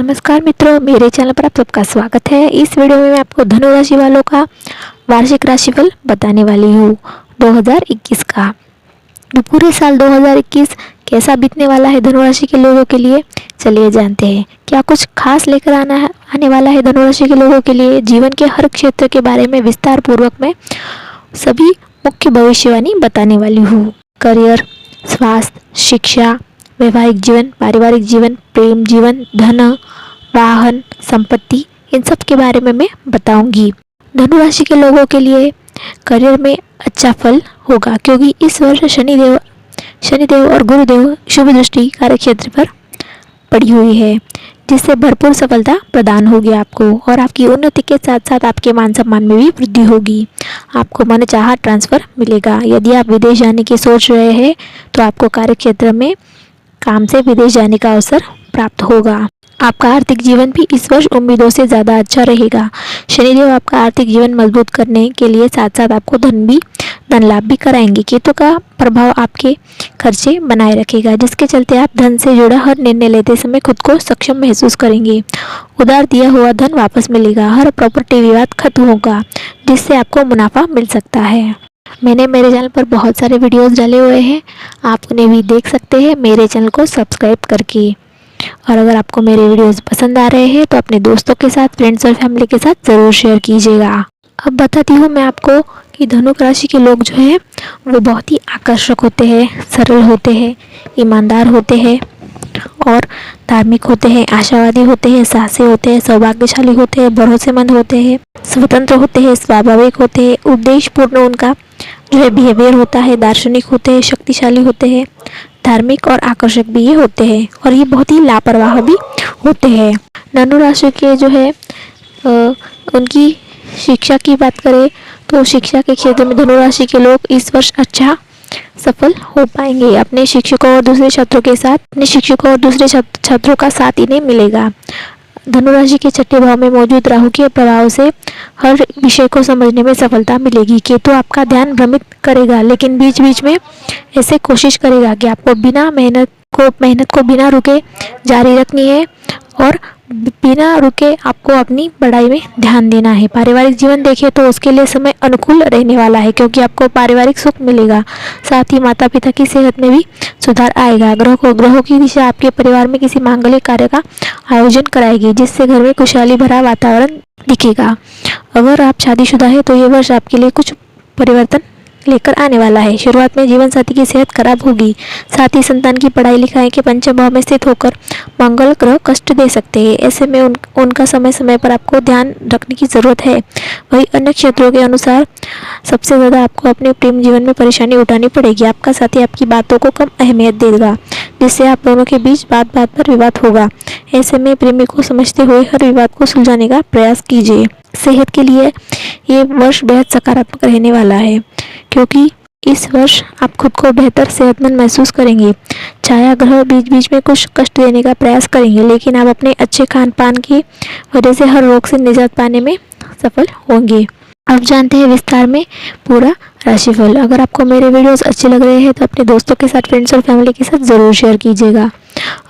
नमस्कार मित्रों, मेरे चैनल पर आप सबका स्वागत है। इस वीडियो में मैं आपको धनु राशि वालों का वार्षिक राशिफल बताने वाली हूँ 2021 का। तो पूरे साल 2021 कैसा बीतने वाला है धनु राशि के लोगों के लिए, चलिए जानते हैं। क्या कुछ खास लेकर आने वाला है धनु राशि के लोगों के लिए। जीवन के हर क्षेत्र के बारे में विस्तार पूर्वक मैं सभी मुख्य भविष्यवाणी बताने वाली हूँ। करियर, स्वास्थ्य, शिक्षा, वैवाहिक जीवन, पारिवारिक जीवन, प्रेम जीवन, धन, वाहन, संपत्ति, इन सब के बारे में मैं बताऊंगी। धनु राशि के लोगों के लिए करियर में अच्छा फल होगा, क्योंकि इस वर्ष शनिदेव और गुरुदेव शुभ दृष्टि कार्य क्षेत्र पर पड़ी हुई है, जिससे भरपूर सफलता प्रदान होगी आपको। और आपकी उन्नति के साथ साथ आपके मान सम्मान में भी वृद्धि होगी। आपको मनचाहा ट्रांसफर मिलेगा। यदि आप विदेश जाने की सोच रहे हैं तो आपको कार्य क्षेत्र में काम से विदेश जाने का अवसर प्राप्त होगा। आपका आर्थिक जीवन भी इस वर्ष उम्मीदों से ज़्यादा अच्छा रहेगा। शनिदेव आपका आर्थिक जीवन मजबूत करने के लिए साथ साथ आपको धन लाभ भी कराएंगे। केतु का प्रभाव आपके खर्चे बनाए रखेगा, जिसके चलते आप धन से जुड़ा हर निर्णय लेते समय खुद को सक्षम महसूस करेंगे। उधार दिया हुआ धन वापस मिलेगा। हर प्रॉपर्टी विवाद खत्म होगा, जिससे आपको मुनाफा मिल सकता है। मैंने मेरे चैनल पर बहुत सारे वीडियोस डाले हुए हैं, आप उन्हें भी देख सकते हैं मेरे चैनल को सब्सक्राइब करके। और अगर आपको मेरे वीडियोस पसंद आ रहे हैं तो अपने दोस्तों के साथ, फ्रेंड्स और फैमिली के साथ ज़रूर शेयर कीजिएगा। अब बताती हूँ मैं आपको कि धनु राशि के लोग जो हैं वो बहुत ही आकर्षक होते हैं, सरल होते हैं, ईमानदार होते हैं और धार्मिक होते हैं, आशावादी होते हैं, साहसी होते हैं, सौभाग्यशाली होते हैं, भरोसेमंद होते हैं, स्वतंत्र होते हैं, स्वाभाविक होते हैं, उद्देश्यपूर्ण उनका जो है बिहेवियर होता है, दार्शनिक होते हैं, शक्तिशाली होते हैं, धार्मिक और आकर्षक भी ये होते हैं। और ये बहुत ही लापरवाह भी होते हैं। धनु राशि के जो है उनकी शिक्षा की बात करें तो शिक्षा के क्षेत्र में धनु राशि के लोग इस वर्ष अच्छा सफल हो पाएंगे। अपने शिक्षकों और दूसरे छात्रों का साथ इन्हें मिलेगा। धनु राशि के छठे भाव में मौजूद राहु के प्रभाव से हर विषय को समझने में सफलता मिलेगी। केतु आपका ध्यान भ्रमित करेगा, लेकिन बीच बीच में ऐसे कोशिश करेगा कि आपको मेहनत को बिना रुके जारी रखनी है और बिना रुके आपको अपनी पढ़ाई में ध्यान देना है। पारिवारिक जीवन देखें तो उसके लिए समय अनुकूल रहने वाला है, क्योंकि आपको पारिवारिक सुख मिलेगा। साथ ही माता पिता की सेहत में भी सुधार आएगा। ग्रहों की दिशा आपके परिवार में किसी मांगलिक कार्य का आयोजन कराएगी, जिससे घर में खुशहाली भरा वातावरण दिखेगा। अगर आप शादीशुदा है तो ये वर्ष आपके लिए कुछ परिवर्तन लेकर आने वाला है। शुरुआत में जीवन साथी की सेहत खराब होगी। साथ ही संतान की पढ़ाई लिखाई के पंचम भाव में स्थित होकर मंगल ग्रह कष्ट दे सकते हैं। ऐसे में उनका समय समय पर आपको ध्यान रखने की जरूरत है। वही अन्य क्षेत्रों के अनुसार सबसे ज़्यादा आपको अपने प्रेम जीवन में परेशानी उठानी पड़ेगी। आपका साथी आपकी बातों को कम अहमियत देगा, जिससे आप दोनों के बीच बात बात पर विवाद होगा। ऐसे में प्रेमी को समझते हुए हर विवाद को सुलझाने का प्रयास कीजिए। सेहत के लिए ये वर्ष बेहद सकारात्मक रहने वाला है, क्योंकि इस वर्ष आप खुद को बेहतर सेहतमंद महसूस करेंगे। छाया ग्रह बीच बीच में कुछ कष्ट देने का प्रयास करेंगे, लेकिन आप अपने अच्छे खान पान की वजह से हर रोग से निजात पाने में सफल होंगे। अब जानते हैं विस्तार में पूरा राशिफल। अगर आपको मेरे वीडियोस अच्छे लग रहे हैं तो अपने दोस्तों के साथ, फ्रेंड्स और फैमिली के साथ ज़रूर शेयर कीजिएगा।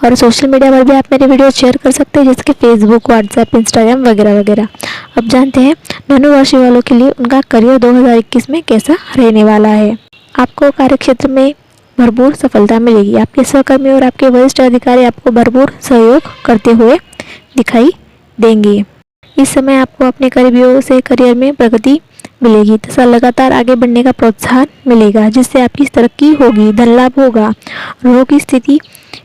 और सोशल मीडिया पर भी आप मेरे वीडियो शेयर कर सकते हैं, जैसे कि फेसबुक, व्हाट्सएप, इंस्टाग्राम वगैरह वगैरह। अब जानते हैं धनु राशि वालों के लिए उनका करियर 2021 में कैसा रहने वाला है। आपको कार्यक्षेत्र में भरपूर सफलता मिलेगी। आपके सहकर्मी और आपके वरिष्ठ अधिकारी आपको भरपूर सहयोग करते हुए दिखाई देंगे। इस समय आपको अपने करीबियों से करियर में प्रगति मिलेगी तथा लगातार आगे बढ़ने का प्रोत्साहन मिलेगा, जिससे आपकी तरक्की होगी, धन लाभ होगा। ग्रहों की स्थिति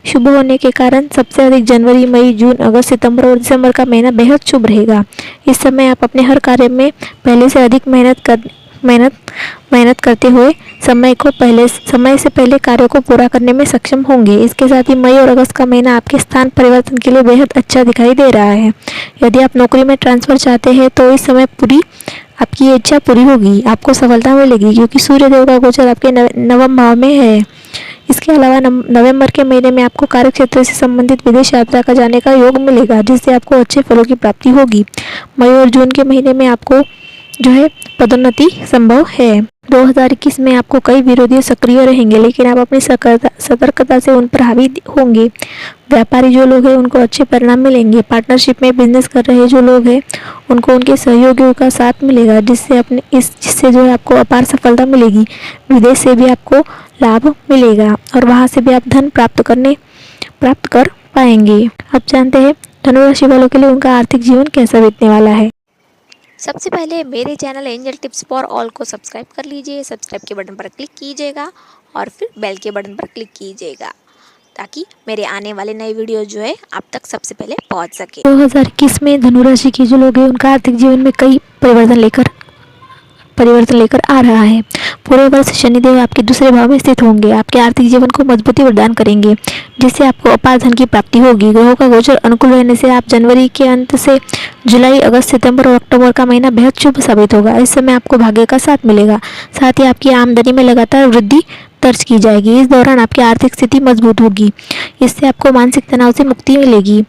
शुभ होने के कारण सबसे अधिक जनवरी, मई, जून, अगस्त, सितंबर और दिसंबर का महीना बेहद शुभ रहेगा। इस समय आप अपने हर कार्य में पहले से अधिक मेहनत करते हुए समय से पहले कार्यों को पूरा करने में सक्षम होंगे। इसके साथ ही मई और अगस्त का महीना आपके स्थान परिवर्तन के लिए बेहद अच्छा दिखाई दे रहा है। यदि आप नौकरी में ट्रांसफर चाहते हैं तो इस समय आपकी इच्छा पूरी होगी। आपको सफलता मिलेगी, क्योंकि सूर्य देव का गोचर आपके नवम भाव में है। इसके अलावा नवंबर के महीने में आपको कार्यक्षेत्र से संबंधित विदेश यात्रा का जाने का योग मिलेगा, जिससे आपको अच्छे फलों की प्राप्ति होगी। मई और जून के महीने में आपको जो है पदोन्नति संभव है। 2021 में आपको कई विरोधी सक्रिय रहेंगे, लेकिन आप अपनी सतर्कता से उन पर हावी होंगे। व्यापारी जो लोग हैं उनको अच्छे परिणाम मिलेंगे। पार्टनरशिप में बिजनेस कर रहे जो लोग हैं उनको उनके सहयोगियों का साथ मिलेगा, जिससे जो है आपको अपार सफलता मिलेगी। विदेश से भी आपको लाभ मिलेगा और वहाँ से भी आप धन प्राप्त कर पाएंगे। अब जानते हैं धनु राशि वालों के लिए उनका आर्थिक जीवन कैसा बीतने वाला है। सबसे पहले मेरे channel angel tips for all को सब्सक्राइब कर लीजिए। सब्सक्राइब के बटन पर क्लिक कीजिएगा और फिर बेल के बटन पर क्लिक कीजिएगा ताकि मेरे आने वाले नए वीडियो जो है आप तक सबसे पहले पहुंच सके। 2021 में धनु राशि के जो लोग हैं उनका आर्थिक जीवन में कई परिवर्तन लेकर आ रहा है। पूरे वर्ष शनिदेव आपके दूसरे भाव में स्थित होंगे, आपके आर्थिक जीवन को मजबूती प्रदान करेंगे, जिससे आपको अपार धन की प्राप्ति होगी। ग्रहों का गोचर अनुकूल रहने से आप जनवरी के अंत से जुलाई, अगस्त, सितंबर और अक्टूबर का महीना बेहद शुभ साबित होगा। इस समय आपको भाग्य का साथ मिलेगा, साथ ही आपकी आमदनी में लगातार वृद्धि दर्ज की जाएगी। इस दौरान आपकी आर्थिक स्थिति मजबूत होगी, इससे आपको मानसिक तनाव से मुक्ति मिलेगी।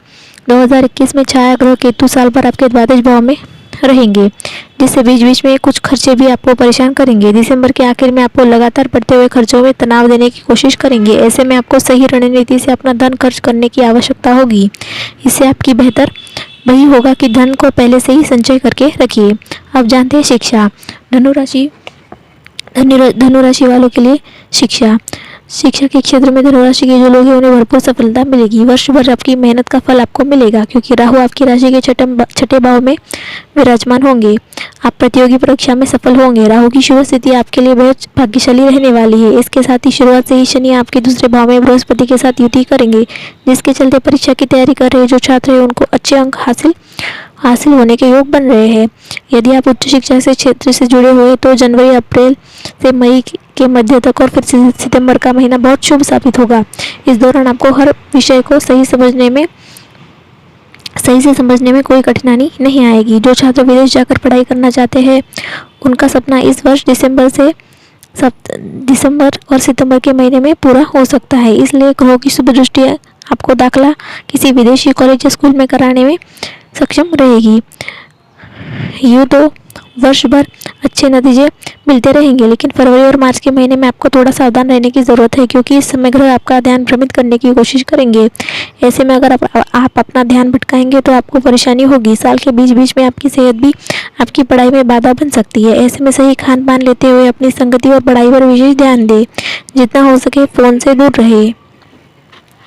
2021 में छाया ग्रह केतु साल भर आपके द्वादश भाव में रहेंगे, जिससे बीच बीच में कुछ खर्चे भी आपको परेशान करेंगे। दिसंबर के आखिर में आपको लगातार बढ़ते हुए खर्चों में तनाव देने की कोशिश करेंगे। ऐसे में आपको सही रणनीति से अपना धन खर्च करने की आवश्यकता होगी। इससे आपकी बेहतर वही होगा कि धन को पहले से ही संचय करके रखिए। अब जानते हैं शिक्षा। धनु राशि वालों के लिए शिक्षा के क्षेत्र में धनु राशि के जो लोग हैं उन्हें भरपूर सफलता मिलेगी। वर्ष भर आपकी मेहनत का फल आपको मिलेगा, क्योंकि राहु आपकी राशि के छठे भाव में विराजमान होंगे। आप प्रतियोगी परीक्षा में सफल होंगे। राहु की शुभ स्थिति आपके लिए बेहद भाग्यशाली रहने वाली है। इसके साथ ही शुरुआत से ही शनि आपके दूसरे भाव में बृहस्पति के साथ युति करेंगे, जिसके चलते परीक्षा की तैयारी कर रहे जो छात्र हैं उनको अच्छे अंक हासिल होने के योग बन रहे हैं। यदि आप उच्च शिक्षा से क्षेत्र से जुड़े हुए तो जनवरी, अप्रैल से मई के मध्य तक और फिर सितंबर का महीना बहुत शुभ साबित होगा। इस दौरान आपको हर विषय को सही से समझने में कोई कठिनाई नहीं आएगी। जो छात्र विदेश जाकर पढ़ाई करना चाहते हैं उनका सपना इस वर्ष दिसंबर और सितंबर के महीने में पूरा हो सकता है। इसलिए ग्रहों की शुभ दृष्टि आपको दाखला किसी विदेशी कॉलेज या स्कूल में कराने में सक्षम रहेगी। यूँ तो वर्ष भर अच्छे नतीजे मिलते रहेंगे, लेकिन फरवरी और मार्च के महीने में आपको थोड़ा सावधान रहने की ज़रूरत है, क्योंकि इस समय ग्रह आपका ध्यान भ्रमित करने की कोशिश करेंगे। ऐसे में अगर आप अपना ध्यान भटकाएंगे तो आपको परेशानी होगी। साल के बीच बीच में आपकी सेहत भी आपकी पढ़ाई में बाधा बन सकती है। ऐसे में सही खान पान लेते हुए अपनी संगति और पढ़ाई पर विशेष ध्यान दें। जितना हो सके फ़ोन से दूर रहे।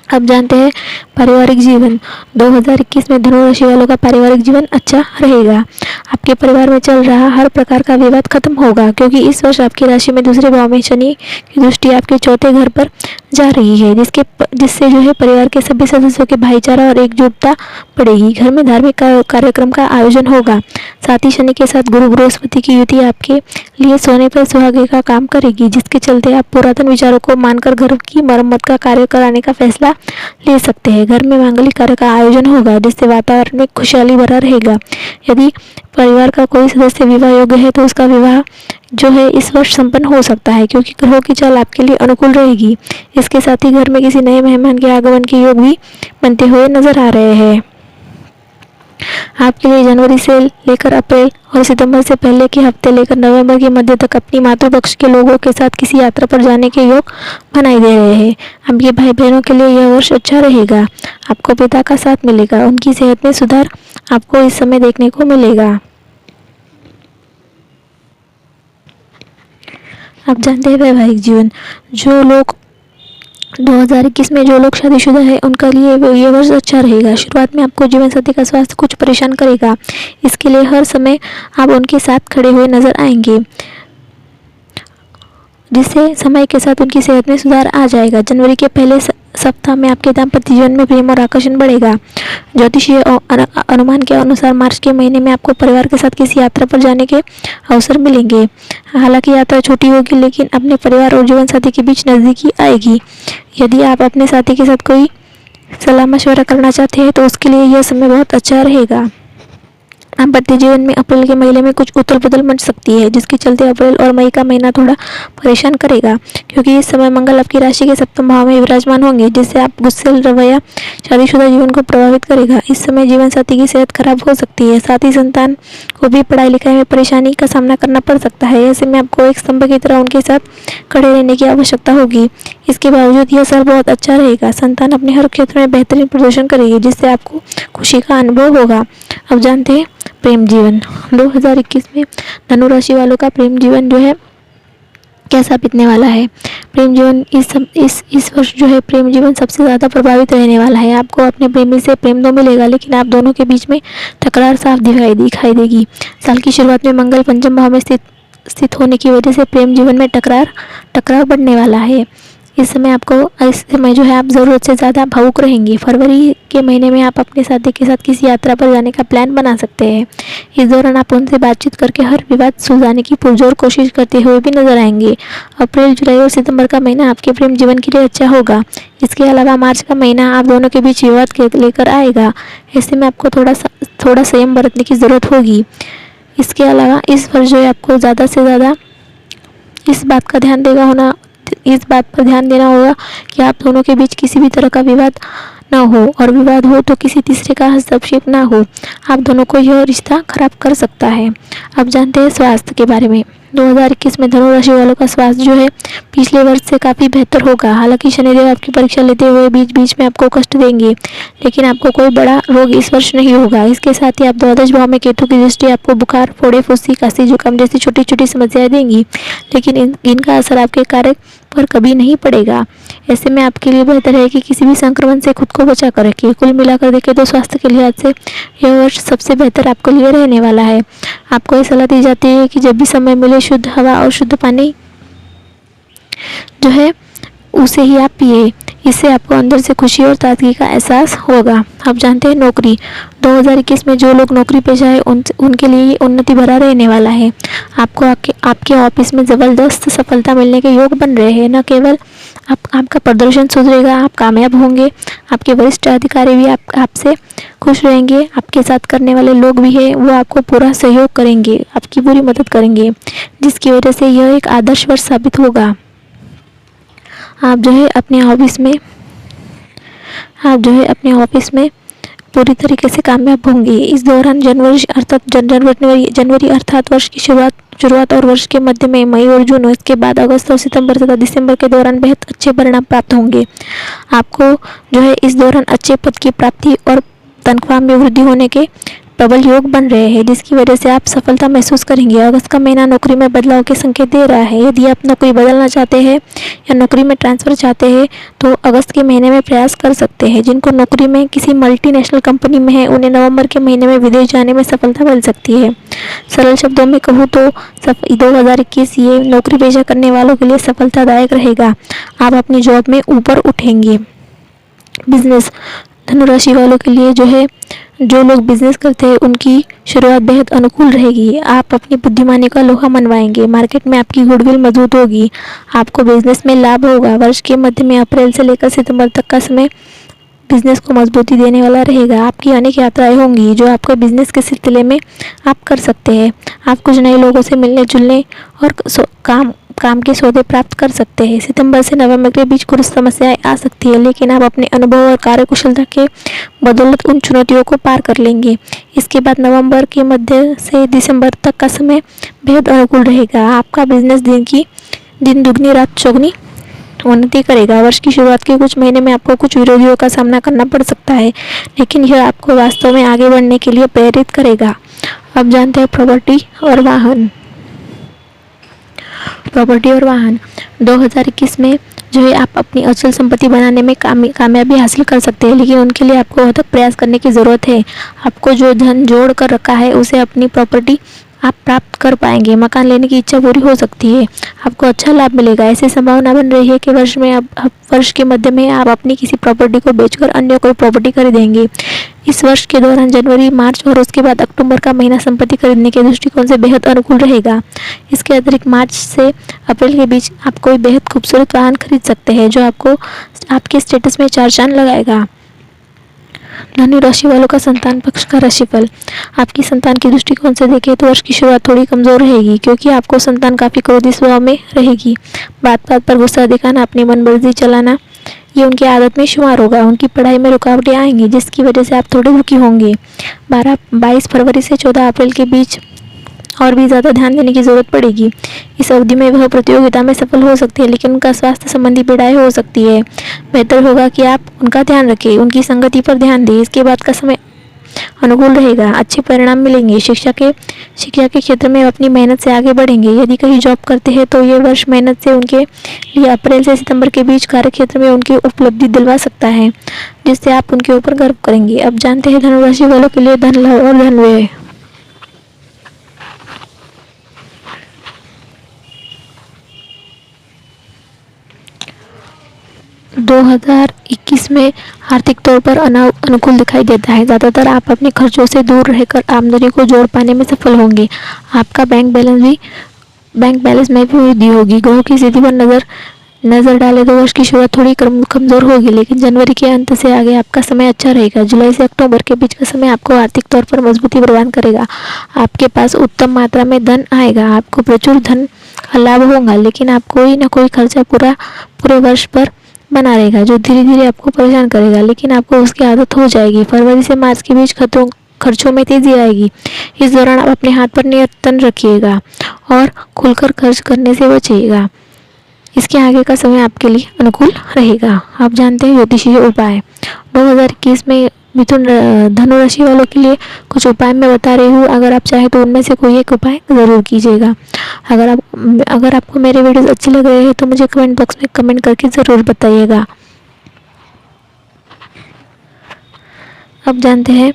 अब जानते हैं पारिवारिक जीवन। 2021 में धनु राशि वालों का पारिवारिक जीवन अच्छा रहेगा। आपके परिवार में चल रहा हर प्रकार का विवाद खत्म होगा, क्योंकि इस वर्ष आपकी राशि में दूसरे भाव में शनि की दृष्टि आपके चौथे घर पर जा रही है, जिससे जो है परिवार के सभी सदस्यों के भाईचारा और एकजुटता बढ़ेगी। घर में धार्मिक कार्यक्रम का आयोजन होगा। साथ ही शनि के साथ गुरु बृहस्पति की युति आपके लिए सोने पर सुहागे का काम करेगी, जिसके चलते आप पुरातन विचारों को मानकर घर की मरम्मत का कार्य कराने का फैसला ले सकते हैं। घर में मांगलिक कार्य का आयोजन होगा, जिससे वातावरण में खुशहाली भरा रहेगा। यदि परिवार का कोई सदस्य विवाह योग्य है तो उसका विवाह जो है इस वर्ष संपन्न हो सकता है, क्योंकि ग्रहों की चाल आपके लिए अनुकूल रहेगी। इसके साथ ही घर में किसी नए मेहमान के आगमन के योग भी बनते हुए नजर आ रहे हैं। आपके लिए जनवरी से लेकर अप्रैल और सितंबर से पहले के हफ्ते लेकर नवंबर के मध्य तक अपनी मातृपक्ष के लोगों के साथ किसी यात्रा पर जाने के योग बनाई दे रहे हैं। आपके भाई बहनों के लिए यह वर्ष अच्छा रहेगा। आपको पिता का साथ मिलेगा। उनकी सेहत में सुधार आपको इस समय देखने को मिलेगा। आप जानते हैं वैवाहिक जीवन। 2021 में जो लोग शादीशुदा है उनका लिए ये वर्ष अच्छा रहेगा। शुरुआत में आपको जीवन साथी का स्वास्थ्य कुछ परेशान करेगा। इसके लिए हर समय आप उनके साथ खड़े हुए नजर आएंगे, जिससे समय के साथ उनकी सेहत में सुधार आ जाएगा। जनवरी के पहले सप्ताह में आपके दाम्पत्य जीवन में प्रेम और आकर्षण बढ़ेगा। ज्योतिषीय अनुमान के अनुसार मार्च के महीने में आपको परिवार के साथ किसी यात्रा पर जाने के अवसर मिलेंगे। हालांकि यात्रा छोटी होगी, लेकिन अपने परिवार और जीवन साथी के बीच नज़दीकी आएगी। यदि आप अपने साथी के साथ कोई सलाह मशवरा करना चाहते हैं तो उसके लिए यह समय बहुत अच्छा रहेगा। दाम्पत्य जीवन में अप्रैल के महीने में कुछ उथल पुथल मच सकती है, जिसके चलते अप्रैल और मई का महीना थोड़ा परेशान करेगा, क्योंकि इस समय मंगल आपकी राशि के सप्तम भाव में विराजमान होंगे, जिससे आप गुस्सेल रवैया शादीशुदा जीवन को प्रभावित करेगा। इस समय जीवन साथी की सेहत खराब हो सकती है, साथ ही संतान को भी पढ़ाई लिखाई में परेशानी का सामना करना पड़ सकता है। ऐसे में आपको एक स्तंभ की तरह उनके साथ खड़े रहने की आवश्यकता होगी। इसके बावजूद यह साल बहुत अच्छा रहेगा। संतान अपने हर क्षेत्र में बेहतरीन प्रदर्शन करेगी, जिससे आपको खुशी का अनुभव होगा। अब जानते हैं प्रेम जीवन 2021 में धनु राशि वालों का प्रेम जीवन जो है कैसा बीतने वाला है। प्रेम जीवन इस वर्ष जो है प्रेम जीवन सबसे ज़्यादा प्रभावित रहने वाला है। आपको अपने प्रेमी से प्रेम तो मिलेगा, लेकिन आप दोनों के बीच में तकरार साफ दिखाई देगी। साल की शुरुआत में मंगल पंचम भाव में स्थित होने की वजह से प्रेम जीवन में टकराव बढ़ने वाला है। इस समय जो है आप ज़रूरत से ज़्यादा भावुक रहेंगे। फरवरी के महीने में आप अपने साथी के साथ किसी यात्रा पर जाने का प्लान बना सकते हैं। इस दौरान आप उनसे बातचीत करके हर विवाद सुलझाने की पुरजोर कोशिश करते हुए भी नजर आएंगे। अप्रैल, जुलाई और सितंबर का महीना आपके प्रेम जीवन के लिए अच्छा होगा। इसके अलावा मार्च का महीना आप दोनों के बीच विवाद लेकर आएगा। ऐसे में आपको थोड़ा संयम बरतने की ज़रूरत होगी। इसके अलावा इस वर्ष जो है आपको ज़्यादा से ज़्यादा इस बात पर ध्यान देना होगा कि आप दोनों के बीच किसी भी तरह का विवाद ना हो, और विवाद हो तो किसी तीसरे का हस्तक्षेप ना हो। आप दोनों को यह रिश्ता खराब कर सकता है। अब जानते हैं स्वास्थ्य के बारे में। 2021 में धनु राशि वालों का स्वास्थ्य जो है पिछले वर्ष से काफ़ी बेहतर होगा। हालांकि शनिदेव आपकी परीक्षा लेते हुए बीच बीच में आपको कष्ट देंगे, लेकिन आपको कोई बड़ा रोग इस वर्ष नहीं होगा। इसके साथ ही आप द्वादश भाव में केतु की दृष्टि आपको बुखार, फोड़े, फुंसी, खांसी, जुकाम जैसी छोटी छोटी समस्याएं देंगी, लेकिन इनका असर आपके कार्य पर कभी नहीं पड़ेगा। ऐसे में आपके लिए बेहतर है कि किसी भी संक्रमण से खुद को बचा कर रखिए। कुल मिलाकर देखें तो स्वास्थ्य के लिहाज से यह वर्ष सबसे बेहतर आपके लिए रहने वाला है। आपको ये सलाह दी जाती है कि जब भी समय मिले शुद्ध हवा और शुद्ध पानी जो है उसे ही आप पिए। इससे आपको अंदर से खुशी और ताजगी का एहसास होगा। आप जानते हैं नौकरी 2021 में जो लोग नौकरी पेशा है उनके लिए ये उन्नति भरा रहने वाला है। आपको आपके ऑफिस में ज़बरदस्त सफलता मिलने के योग बन रहे हैं। न केवल आपका प्रदर्शन सुधरेगा, आप कामयाब होंगे। आपके वरिष्ठ अधिकारी भी आपसे खुश रहेंगे। आपके साथ करने वाले लोग भी हैं, वो आपको पूरा सहयोग करेंगे, आपकी पूरी मदद करेंगे, जिसकी वजह से यह एक आदर्श वर्ष साबित होगा। आप जो है अपने ऑफिस में पूरी तरीके से कामयाब होंगे। इस दौरान जनवरी अर्थात वर्ष की शुरुआत और वर्ष के मध्य में मई और जून, इसके बाद अगस्त और सितंबर तथा दिसंबर के दौरान बेहद अच्छे परिणाम प्राप्त होंगे। आपको जो है इस दौरान अच्छे पद की प्राप्ति और तनख्वाह में वृद्धि होने के प्रबल योग बन रहे हैं, जिसकी वजह से आप सफलता महसूस करेंगे। अगस्त का महीना नौकरी में बदलाव के संकेत दे रहा है। यदि आप नौकरी बदलना चाहते हैं या नौकरी में ट्रांसफ़र चाहते हैं तो अगस्त के महीने में प्रयास कर सकते हैं। जिनको नौकरी में किसी मल्टीनेशनल कंपनी में है उन्हें नवंबर के महीने में विदेश जाने में सफलता मिल सकती है। सरल शब्दों में कहूँ तो 2021 ये नौकरी पेशा करने वालों के लिए सफलतादायक रहेगा। आप अपनी जॉब में ऊपर उठेंगे। बिजनेस धनु राशि वालों के लिए जो लोग बिजनेस करते हैं उनकी शुरुआत बेहद अनुकूल रहेगी। आप अपनी बुद्धिमानी का लोहा मनवाएंगे। मार्केट में आपकी गुडविल मजबूत होगी। आपको बिजनेस में लाभ होगा। वर्ष के मध्य में अप्रैल से लेकर सितंबर तक का समय बिजनेस को मजबूती देने वाला रहेगा। आपकी अनेक यात्राएं होंगी जो आपके बिजनेस के सिलसिले में आप कर सकते हैं। आप कुछ नए लोगों से मिलने जुलने और काम के सौदे प्राप्त कर सकते हैं। सितंबर से नवंबर के बीच कुछ समस्याएं आ सकती है, लेकिन आप अपने अनुभव और कार्यकुशलता के बदौलत उन चुनौतियों को पार कर लेंगे। इसके बाद नवंबर के मध्य से दिसंबर तक का समय बेहद अनुकूल रहेगा। आपका बिजनेस दिन दुगनी रात चौगनी उन्नति करेगा। वर्ष की शुरुआत के कुछ महीने में आपको कुछ विरोधियों का सामना करना पड़ सकता है, लेकिन यह आपको वास्तव में आगे बढ़ने के लिए प्रेरित करेगा। अब जानते हैं प्रॉपर्टी और वाहन 2021 में जो है आप अपनी अचल संपत्ति बनाने में कामयाबी हासिल कर सकते हैं, लेकिन उनके लिए आपको अथक प्रयास करने की ज़रूरत है। आपको जो धन जोड़ कर रखा है उसे अपनी प्रॉपर्टी आप प्राप्त कर पाएंगे। मकान लेने की इच्छा पूरी हो सकती है। आपको अच्छा लाभ मिलेगा। ऐसी संभावना बन रही है कि वर्ष के मध्य में आप अपनी किसी प्रॉपर्टी को बेचकर अन्य कोई प्रॉपर्टी खरीदेंगे। इस वर्ष के दौरान जनवरी, मार्च और उसके बाद अक्टूबर का महीना संपत्ति खरीदने के दृष्टिकोण से बेहद अनुकूल रहेगा। इसके अतिरिक्त मार्च से अप्रैल के बीच आप कोई बेहद खूबसूरत वाहन खरीद सकते हैं जो आपके स्टेटस में चार चांद लगाएगा। धनु राशि वालों का संतान पक्ष का राशिफल। आपकी संतान की दृष्टिकोण से देखें तो वर्ष की शुरुआत थोड़ी कमजोर रहेगी, क्योंकि आपको संतान काफी क्रोधी स्वभाव में रहेगी। बात बात पर गुस्सा दिखाना, अपनी मनमर्जी चलाना, ये उनकी आदत में शुमार होगा। उनकी पढ़ाई में रुकावटें आएंगी, जिसकी वजह से आप थोड़े दुखी होंगे। 22 फरवरी से 14 अप्रैल के बीच और भी ज़्यादा ध्यान देने की ज़रूरत पड़ेगी। इस अवधि में वह प्रतियोगिता में सफल हो सकते हैं, लेकिन उनका स्वास्थ्य संबंधी पीड़ाएं हो सकती है। बेहतर होगा कि आप उनका ध्यान रखें, उनकी संगति पर ध्यान दें। इसके बाद का समय अनुकूल रहेगा, अच्छे परिणाम मिलेंगे। शिक्षा के क्षेत्र में अपनी मेहनत से आगे बढ़ेंगे। यदि कहीं जॉब करते हैं तो ये वर्ष मेहनत से उनके लिए अप्रैल से सितंबर के बीच कार्य क्षेत्र में उनकी उपलब्धि दिलवा सकता है, जिससे आप उनके ऊपर गर्व करेंगे। अब जानते हैं धनु राशि वालों के लिए धन लाभ और धन व्यय। 2021 में आर्थिक तौर पर अनुकूल दिखाई देता है। ज़्यादातर आप अपने खर्चों से दूर रहकर आमदनी को जोड़ पाने में सफल होंगे। आपका बैंक बैलेंस में भी वृद्धि होगी। ग्रहों की स्थिति पर नजर डालें तो वर्ष की शुरुआत थोड़ी कमजोर होगी, लेकिन जनवरी के अंत से आगे आपका समय अच्छा रहेगा। जुलाई से अक्टूबर के बीच का समय आपको आर्थिक तौर पर मजबूती प्रदान करेगा। आपके पास उत्तम मात्रा में धन आएगा। आपको प्रचुर धन का लाभ होगा, लेकिन आप कोई ना कोई खर्चा पूरे वर्ष पर बना रहेगा, जो धीरे धीरे आपको परेशान करेगा, लेकिन आपको उसकी आदत हो जाएगी। फरवरी से मार्च के बीच खर्चों में तेजी आएगी। इस दौरान आप अपने हाथ पर नियंत्रण रखिएगा और खुलकर खर्च करने से बचिएगा। इसके आगे का समय आपके लिए अनुकूल रहेगा। आप जानते हैं ज्योतिषीय उपाय। 2021 में धनु राशि वालों के लिए कुछ उपाय मैं बता रही हूँ। अगर आप चाहें तो उनमें से कोई एक उपाय ज़रूर कीजिएगा। अगर आपको मेरे वीडियोस अच्छे लग रहे हैं तो मुझे कमेंट बॉक्स में कमेंट करके ज़रूर बताइएगा। अब जानते हैं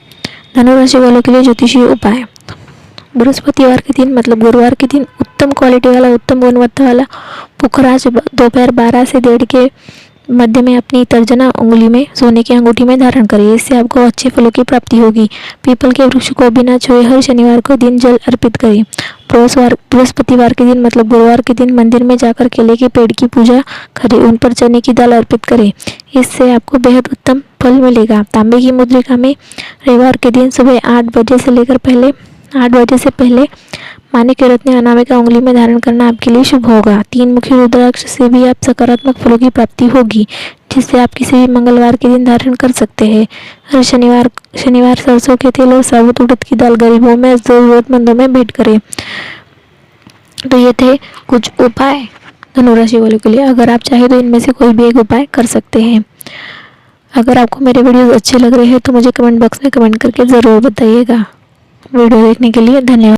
धनु राशि वालों के लिए ज्योतिषीय उपाय। बृहस्पतिवार के दिन मतलब गुरुवार के दिन उत्तम क्वालिटी वाला, उत्तम गुणवत्ता वाला पुखराज दोपहर 12 से 1:30 के मध्य में अपनी तर्जना उंगली में सोने की अंगूठी में धारण करें। इससे आपको अच्छे फलों की प्राप्ति होगी। पीपल के वृक्ष को बिना छुए हर शनिवार को दिन जल अर्पित करें। बृहस्पतिवार के दिन मतलब गुरुवार के दिन मंदिर में जाकर केले के पेड़ की पूजा करें। उन पर चने की दाल अर्पित करें। इससे आपको बेहद उत्तम फल मिलेगा। तांबे की मुद्रिका में रविवार के दिन सुबह 8 बजे से पहले माने के रत्न अनामिका उंगली में धारण करना आपके लिए शुभ होगा। 3 मुखी रुद्राक्ष से भी आप सकारात्मक फलों की प्राप्ति होगी, जिससे आप किसी भी मंगलवार के दिन धारण कर सकते हैं। हर शनिवार सरसों के तेल और साबुत उड़द की दाल गरीबों में जरूरतमंदों में भेंट करें। तो ये थे कुछ उपाय धनु राशि वालों के लिए। अगर आप चाहे तो इनमें से कोई भी एक उपाय कर सकते हैं। अगर आपको मेरे वीडियोस अच्छे लग रहे हैं तो मुझे कमेंट बॉक्स में कमेंट करके ज़रूर बताइएगा। वीडियो देखने के लिए धन्यवाद।